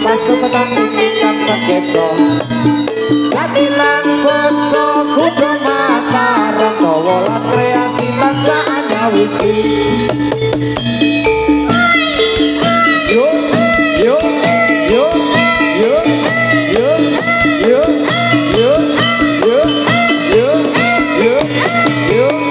Pasuk ketang ingkang saketso Jadilan botso kudo mataran Jawa lan kreasi tansah anyawiji Yo yo yo yo yo yo yo yo yo yo yo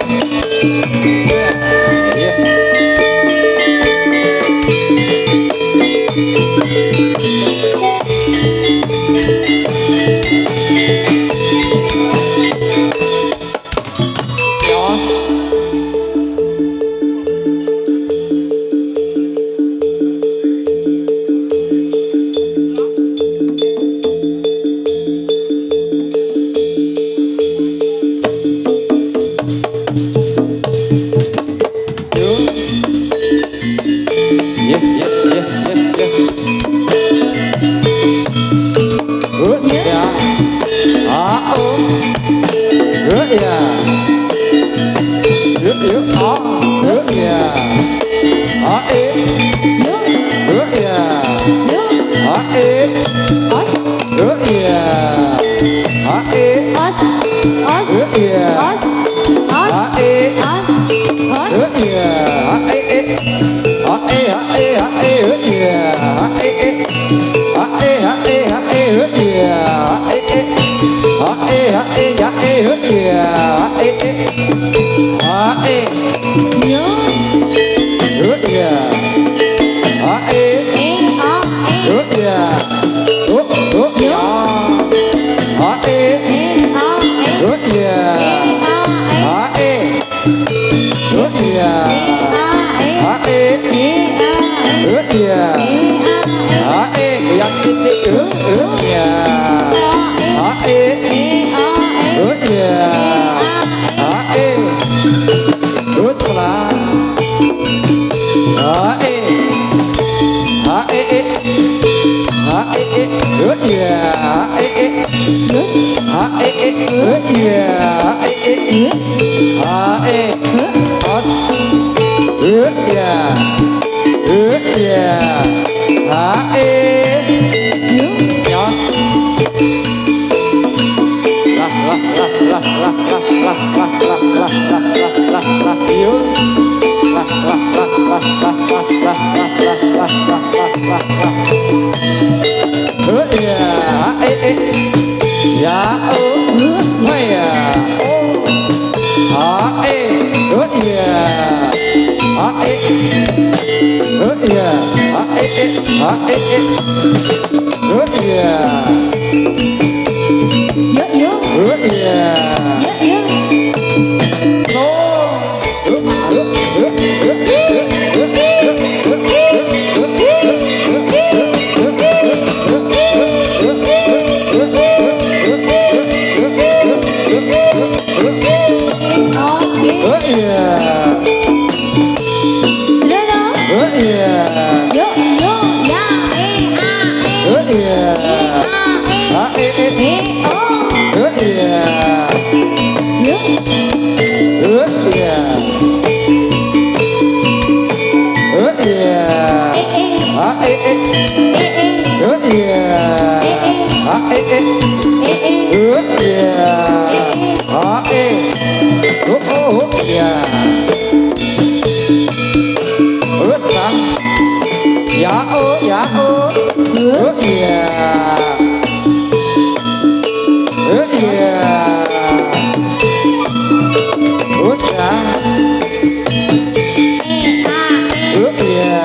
Yeah.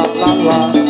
la la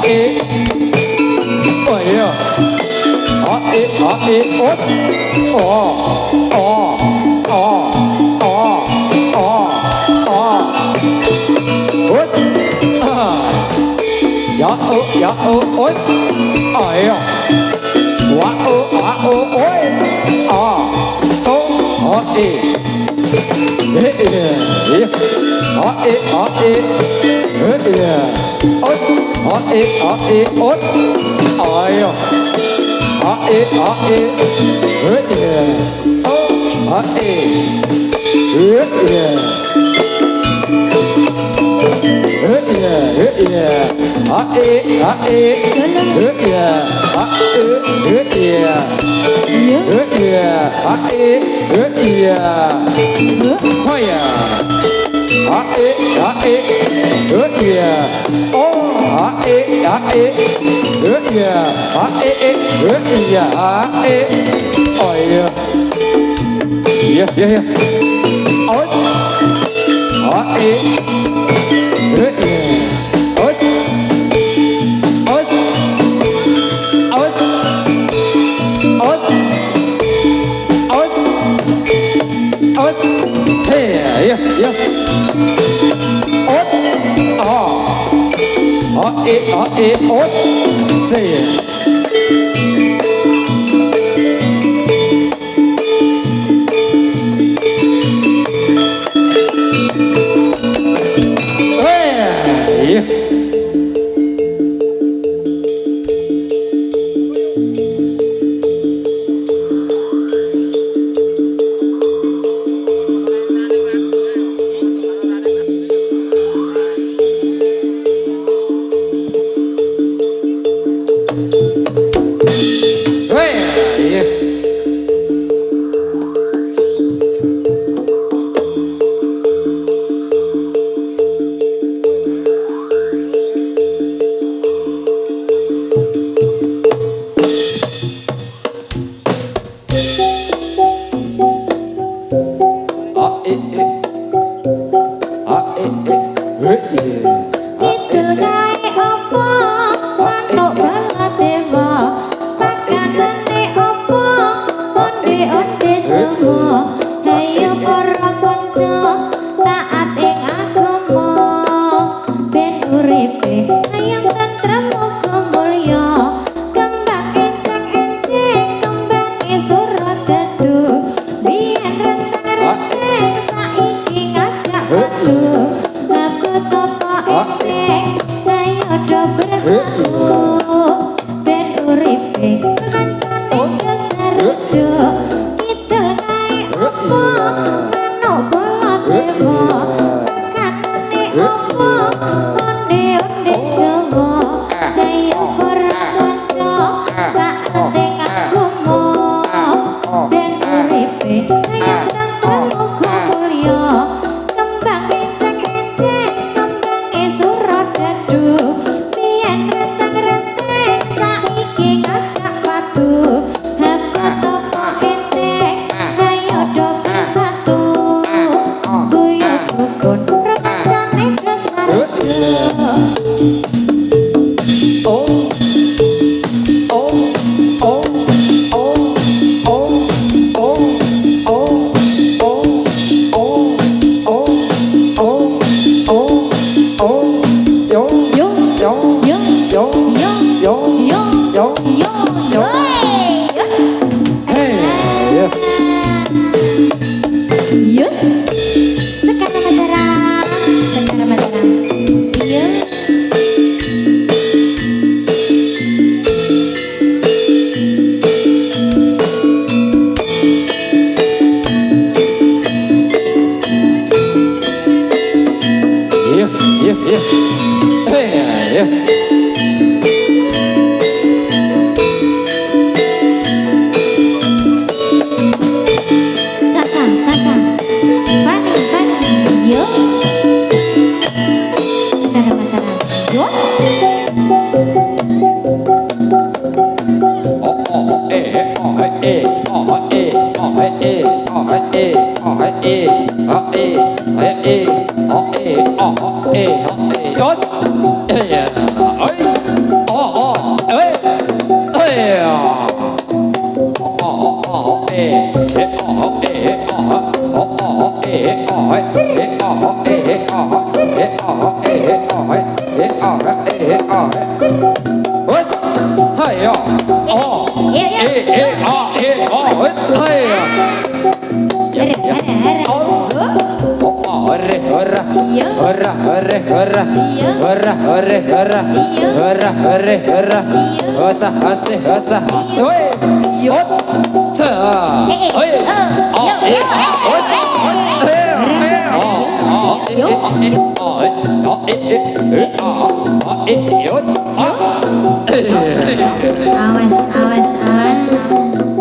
oh yeah, os, os, ja, os, ja, wa, oi, so, Us, hey, oh, us, hey, Awas, awas, awas, awas.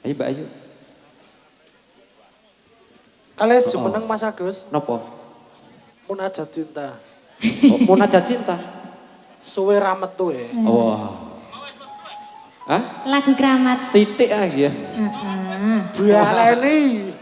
Ayo Mbak Ayu. Kalian jumeneng Mas Agus. Nopo? Munajat cinta. Oh, Munajat cinta. Suwe ra metu ya. Wah. Hah? Lagu keramat. Sithik lagi ya. Bialeni.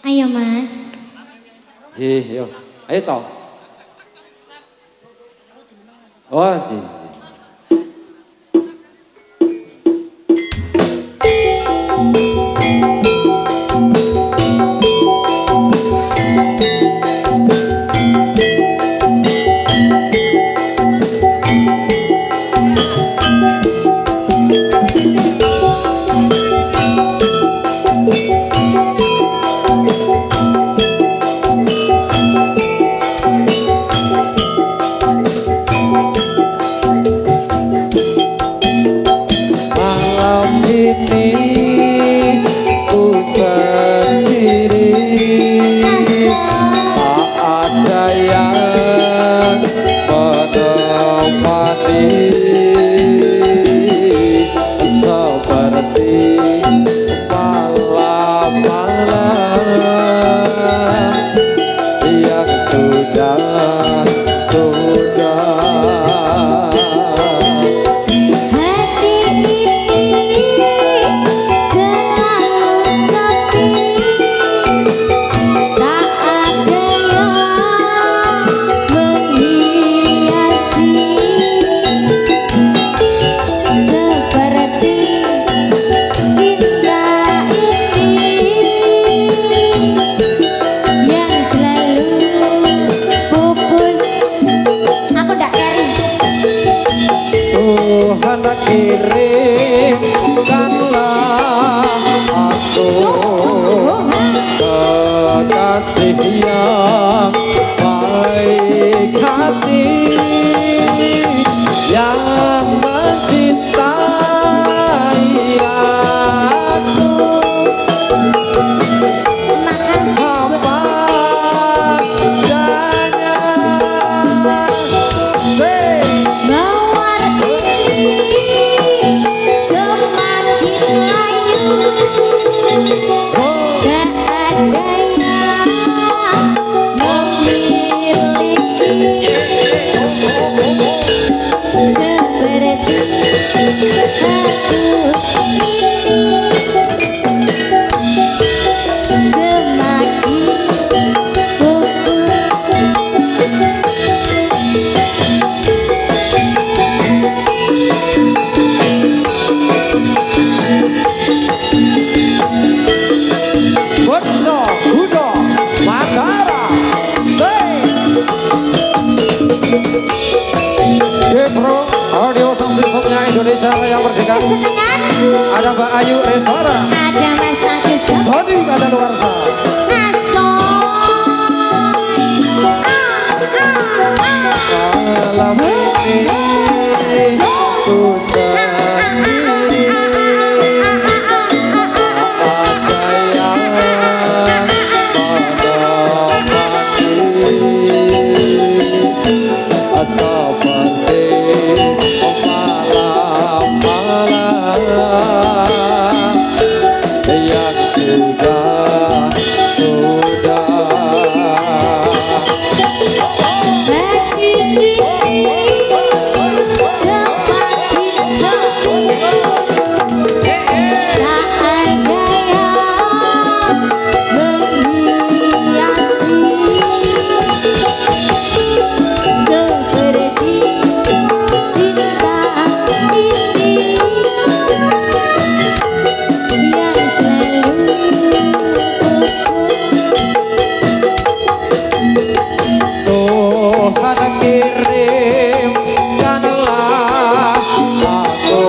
Ayo Mas. Ji, yo. Ayo Cok. Oh, ji. Indonesia Raya Merdeka. Ada Mbak Ayu Resora. Ada Mas Agus. Sony ada luar sana. Malam ini ku sendiri, ada yang menemani seperti malam-malam yang sudah Tuhan kirimkanlah aku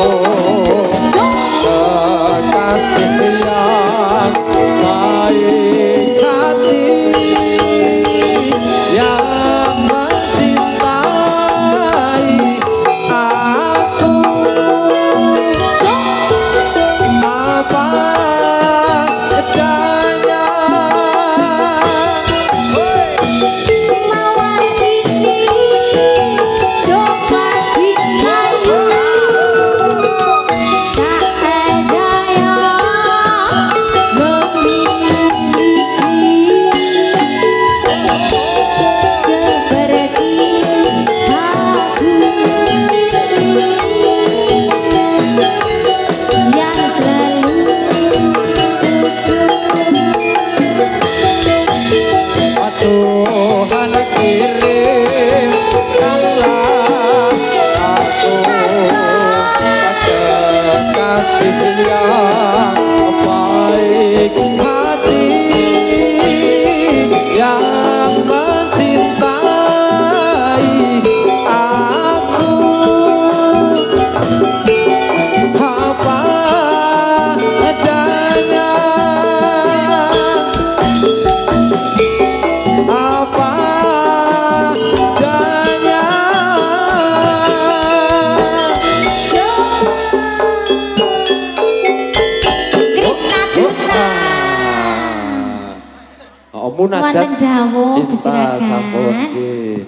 munajat Wonten dawuh cinta juragan. sampun nggih.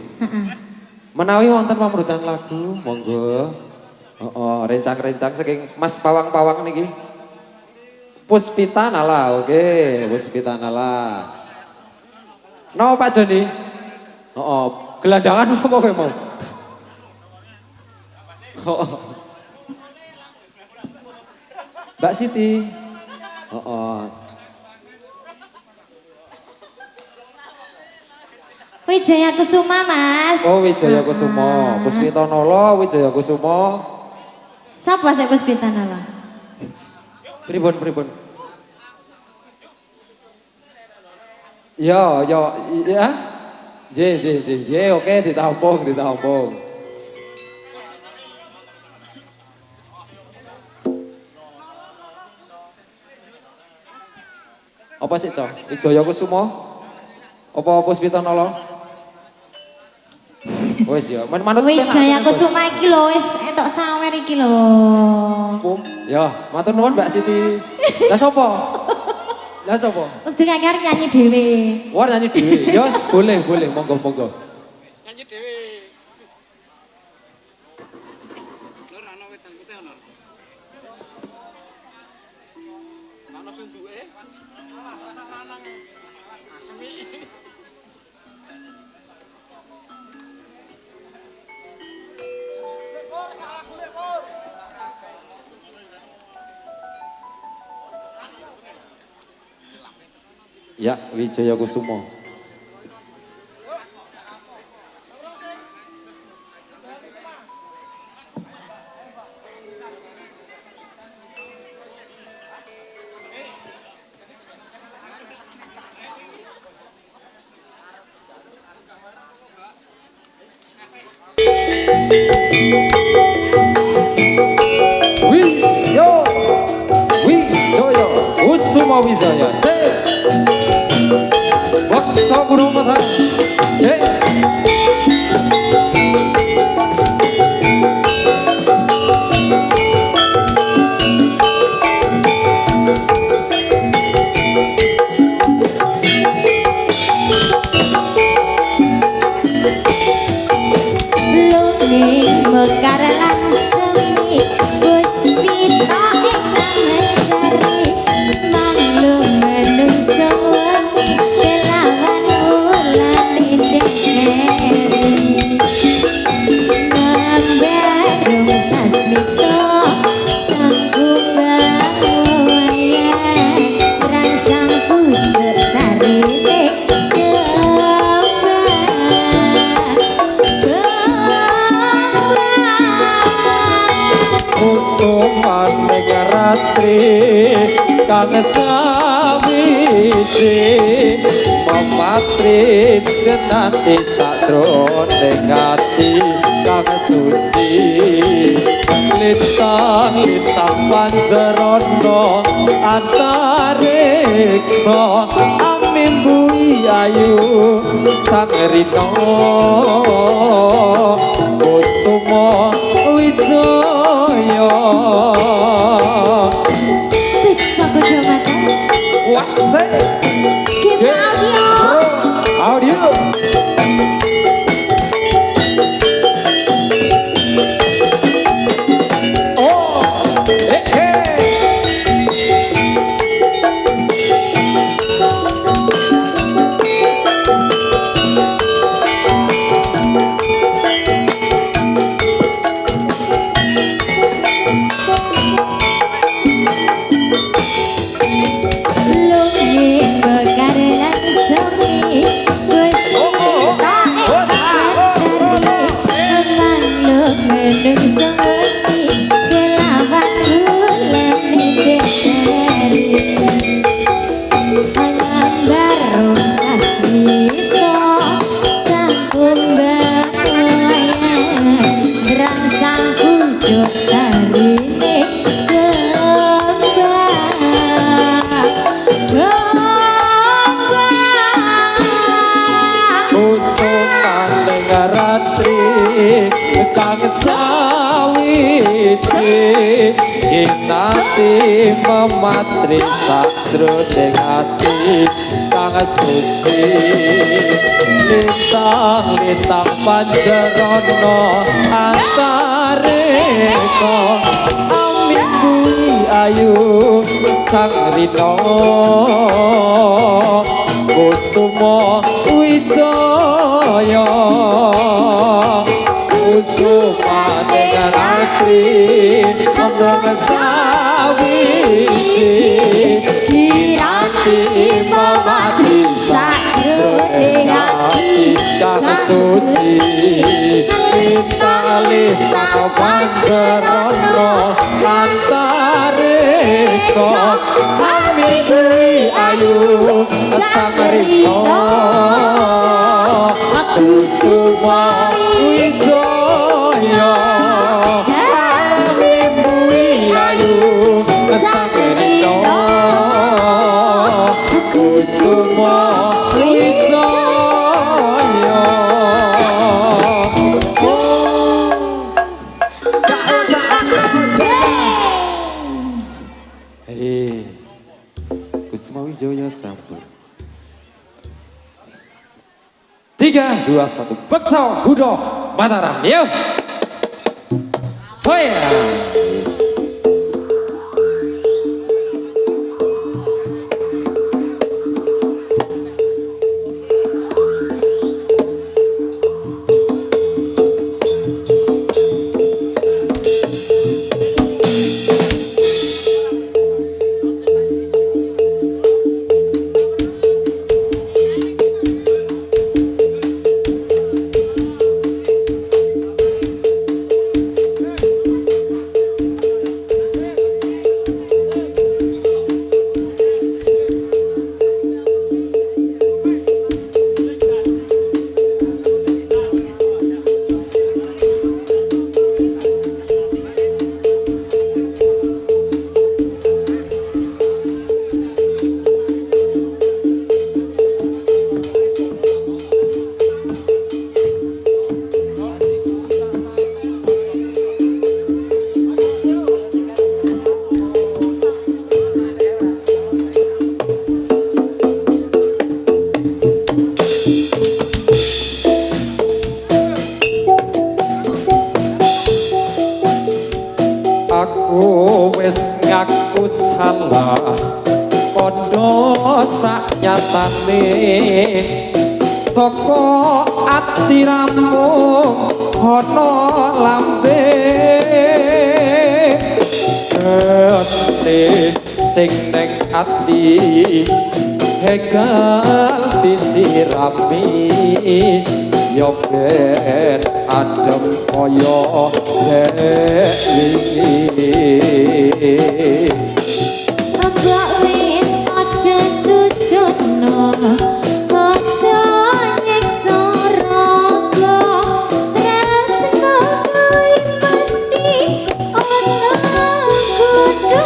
Menawi wonten pamrutan lagu monggo. Rencang-rencang saking Mas Pawang-pawang niki. Puspita Nala, oke, Puspita Nala. No Pak Joni. Gelandangan apa kowe mau? Mbak Siti. Wijaya Kusuma, Mas. Oh, Wijaya Kusuma, Puspita Nala, Wijaya Kusuma. Sapa sik Puspita Nala? Pripun. Ya. J, oke ditampung. Apa sih, Cok? Wijaya Kusuma? Apa Puspita Nala? Wis ya, manut Wijaya Kusuma iki lho wis entuk sawer iki lho. Ya, matur nuwun Mbak Siti. Lah sapa? Wong arep nyanyi dhewe. Wah nyanyi dhewe. Ya boleh, monggo. Nyanyi dhewe. Nur ana wedang putih ana. Ana sunduke. Asemi. Ya, Wijaya Kusuma. Wijaya Kusuma Wijaya. Waksa Guru Mata. Luning mekar lan semi Puspita ingkang sari manglung menungso kelawan wulan indekeri Nambarung sasmito sanggung bawaya rangsang pucuk sarine Kusuman megaratri kang sawiji mematri jenati sakjroning ati kang suci lintang panjerana antariksa amimbu ayu sang rina Kusuma Wijaya Piksa Kudu Mata Wase Kim Audio Audio Oh Luning mekar lan semi Puspita ingkang sari manglung menungso kelawan wulan indekeri Nambarung sasmito sanggung bawaya rangsang pucuk sarine Kusuman ratri kang sawiji kinati mematri sajroning ati kang suci lintang-lintang panjarana antareka amin kuwi ayu sang rina kusuma wijaya kusuma dengan ratri omong sawiji Kiranti mematri sajroning ati kang suci lintang-lintang panjarana antareka amin kuwi ayu sang rina kusuma wijaya amin kuwi ayu sang rina kusuma wijaya Kusuma Wijaya sampur 3, 2, 1 Beksa Hudo Mataram yuk Hoya aku wis ngaku salah kondo saknyatane saka atiramu ana lambe ati sing ning ati hegal disirami yo ben adem kaya dewi Mbak wis aja sujono aja nyiksa raga tresno kuwi mesti ana kudu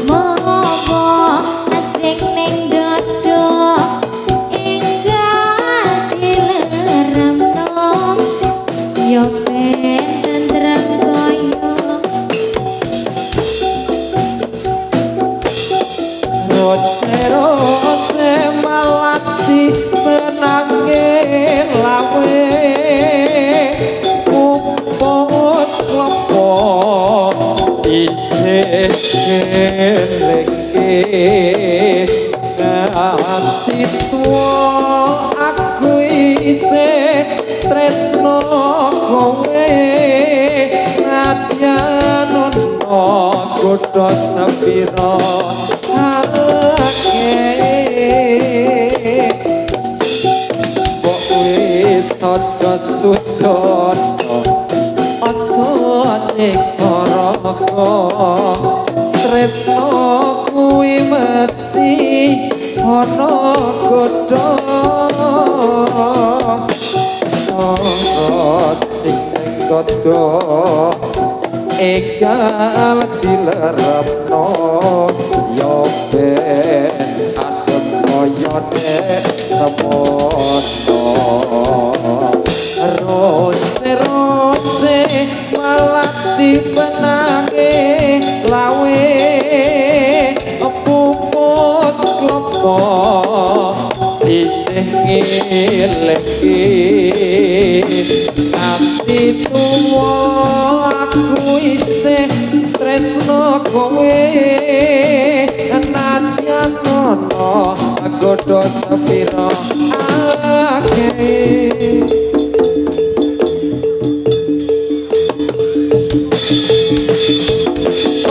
mawa sing ning dada enggal dileremno yo ben tentrem koyo Roce malati menange lawe upos klopo isih keleke nganti tua aku isih tresno kowe nadyan ono godho sepira kok wis aja sujono aja nyiksa raga tresno kuwi mesti ana godho sing godho egal dilerepno yo ben adem koyo nek semono miliki nganti tuwa aku isih tresno kowe nadyan ono godho sepira akeh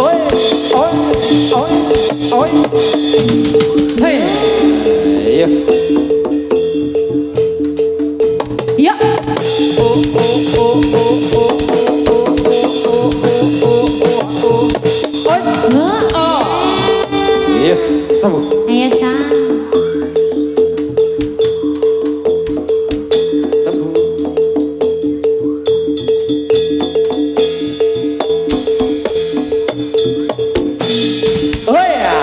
oi oi oi oi hey ayo Ya. oh oh oh oh oh iya, sembuh. Ayo sang. Sembuh. Oh ya.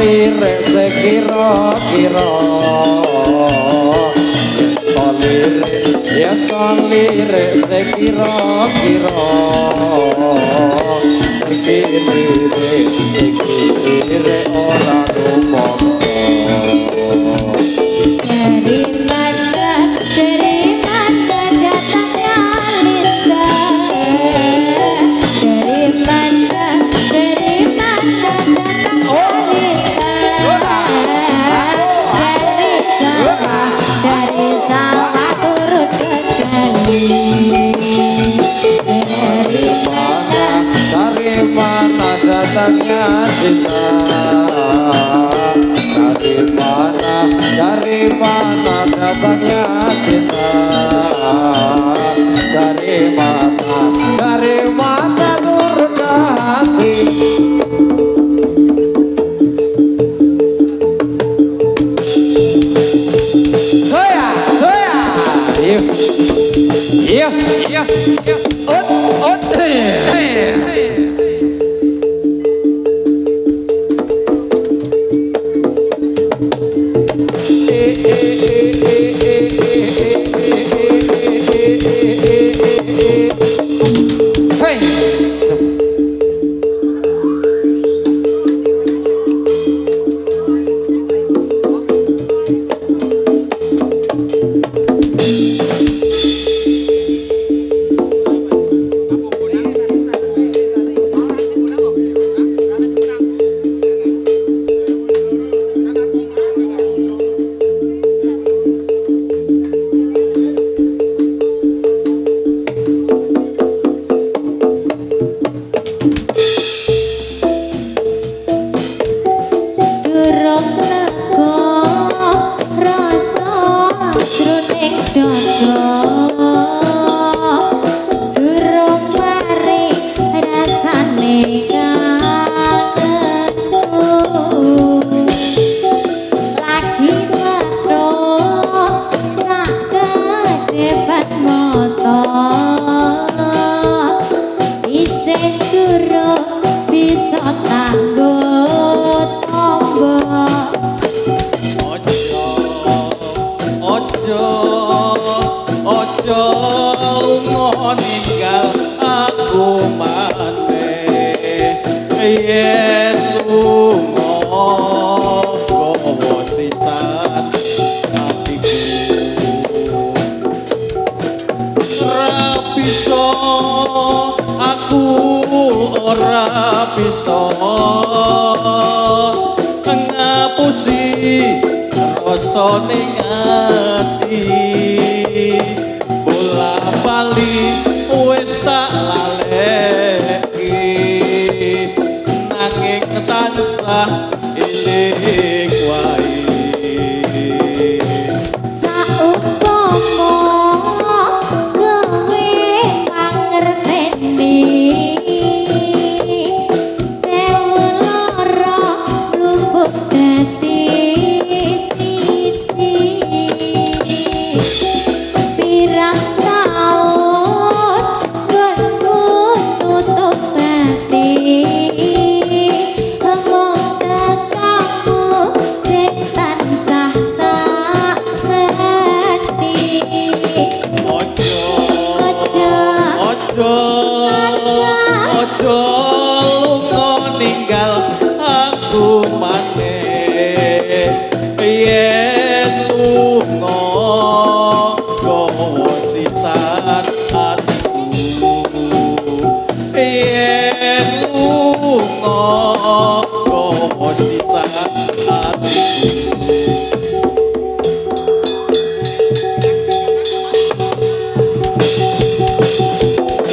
Lirik sekira-kira ya lirik sekira-kira sekira ora rumangsa Dari mana datangnya Linda? Dari mana datangnya Linda? Dari sama turut ke kali. Dari mana datangnya cinta? Dari mana datangnya cinta? Dari mana turut ke hati? Iya, ot, Bola bali wis tak lalen tansah eling wae. Saumpama kowe mangerteni sewu lara luput dadi siji pirang taun nggonku nutup bati omong tekamu sing tansah tak ngerti Ojo ojo ojo lunga ninggal aku maneh yen lunga gowo sisan atiku yen lunga gowo sisan atiku.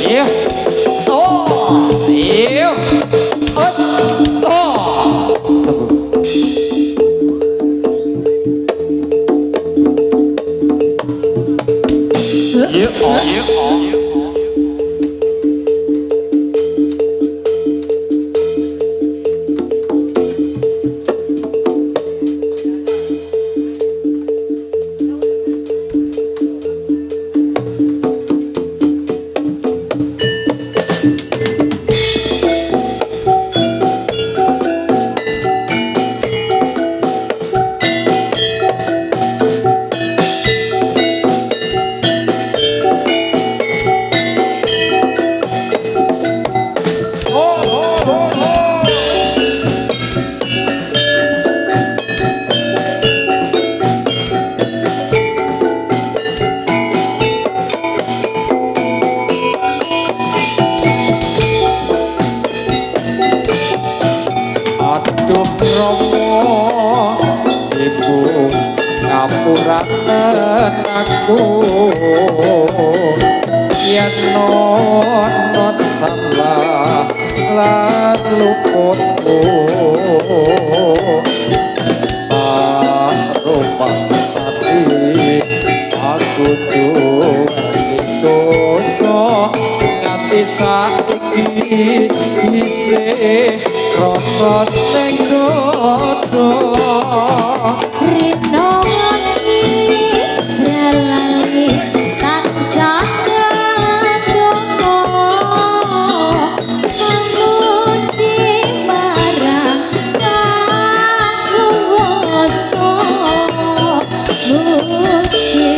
Iya. Oh, iya. Oh, sebut. Iya, aduh Rama ibu ngapuraken aku yen ono salah lan luputku rumah sati aku duwe dosa nganti saiki isih rasa ning dodo rino wengi relali tansah ngendonga memuji marang Kang Kuwasa mugi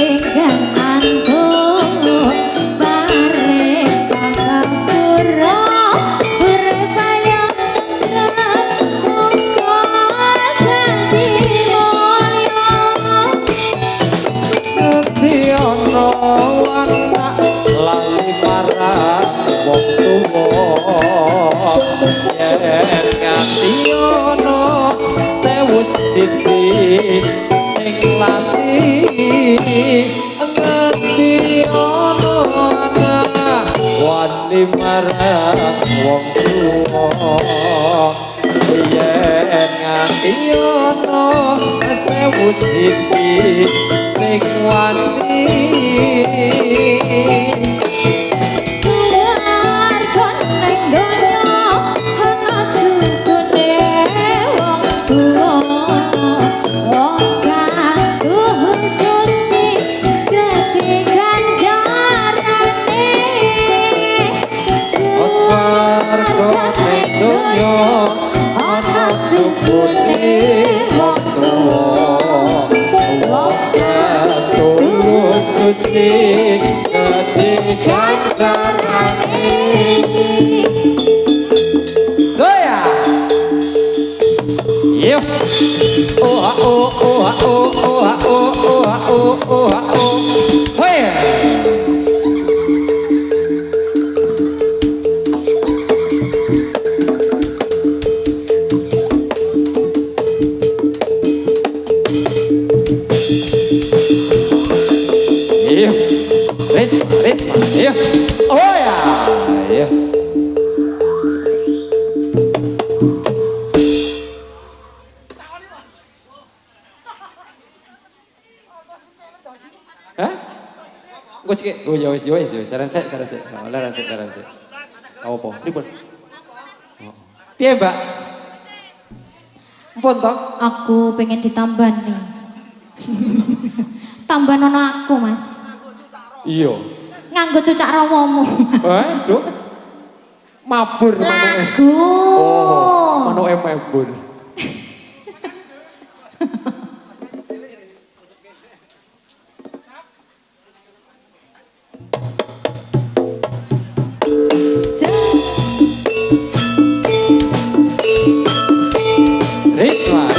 ingkang antung bareng pangapura urip ayo tentrem monggo dadi mulya ngerti ono anak lali marang wong tuwa yen nganti ono sewu siji sing lali ngerti ono anak wani marang wong tuwa yen nganti ono sewu siji sing wani Suwarga ning donya ana sukune wong tuwa wong kang duhur suci gedhe ganjarane Sarga ning donya ana sukune wong tuwa wong kang tulus suci ketika carane Saya Yuk Oh oh oh oh oh oh oh oh oh oh Hey Iya, Risma, iya, oh ya, iya. Ki. Oh ya wis, saran sik. Laran sik. Apa? Pripun? Piye, Mbak? Ampun toh? Aku pengen ditambah nih. Tambah nono aku, Mas. Iya. Nganggo cucak rawamu. Aduh. Mabur manuke. Lagu. Oh, manuke mabur.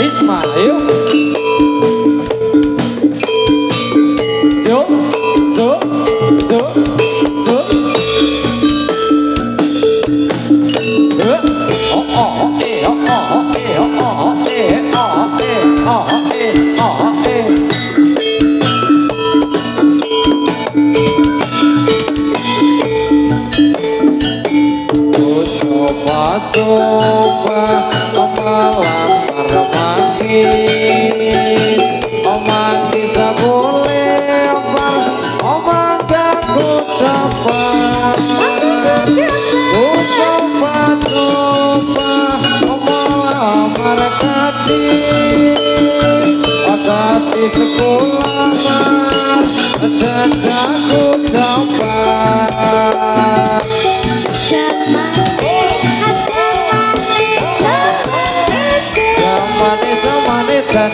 Risma, ayo. Zo. Coba melamar manggis, manggis boleh apa? Aku coba melamar gadis sekolah, jadaku dapat. Zamane dan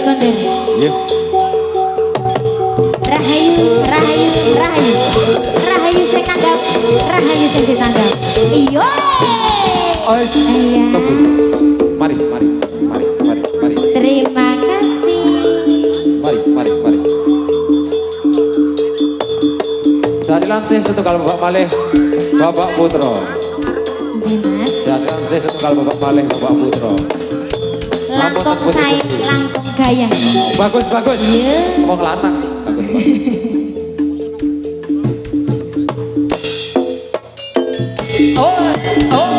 kondur. Rahayu sing tanggap, rahayu sing ditanggap. Iyo. Mari. Terima kasih. Mari. Sari lansih setunggal Bapak Malih, Bapak Putra. Jelas. Sari lansih setunggal Bapak Malih, Bapak Putra. Langkung sae, langkung gaya. Bagus. Iya. Mau lanang. Bagus. Oh.